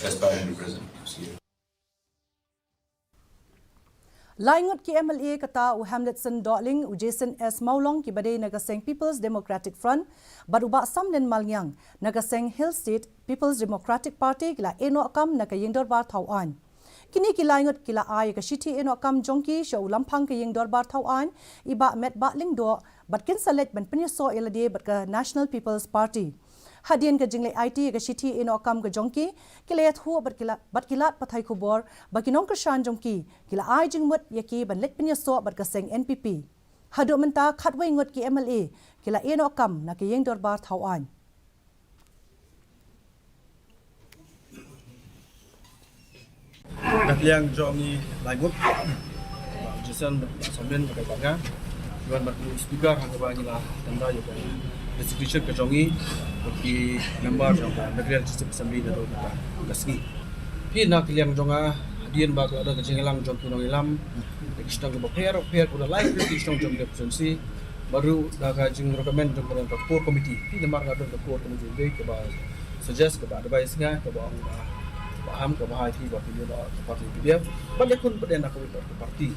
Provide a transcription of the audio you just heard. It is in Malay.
aspiring to President this year. Ngut ki MLA kata u Hamletson Dotling u Jason S Maulong ki badai nagaseng People's Democratic Front baruba samlen malnyang nagaseng Hill State People's Democratic Party kila Iehnoh kam nakayeng dorbar tauan. Kini kila Ngut kila ay ka shiti Iehnoh kam jongki show lampang kayeng dorbar tauan iba met ba lingdo batkin salet ban penyeso elade bat ka National People's Party. Hadian ka jingle IT ka shiti Iehnoh kam ka jongki kila yat huwa bat kilat pathai kubor bakinong ka shan jongki kila ay jingmut yaki ban let penyeso bat ka seng NPP. Hadu menta khatway Ngut ki MLA kila Iehnoh kam nakayeng dorbar tauan. Yang jongi lagut Jason sambil pakai bangga Tuan batu speaker hangga bangilah tanda yo kan distribution ke jongi bagi member jong negeri legislative assembly dan KHASI pi nak yang jonga dien bag ada kejengelang jong kunong ilam ekstang ke pair kuda live ekstang jong presidency baru daga jing recommend jong ke core committee pi nemar ngado ke core committee dei ke ba suggest ke ba advice nga ke ba paham ke bahai ti ba pilih parti dia pada kun pada nak ke parti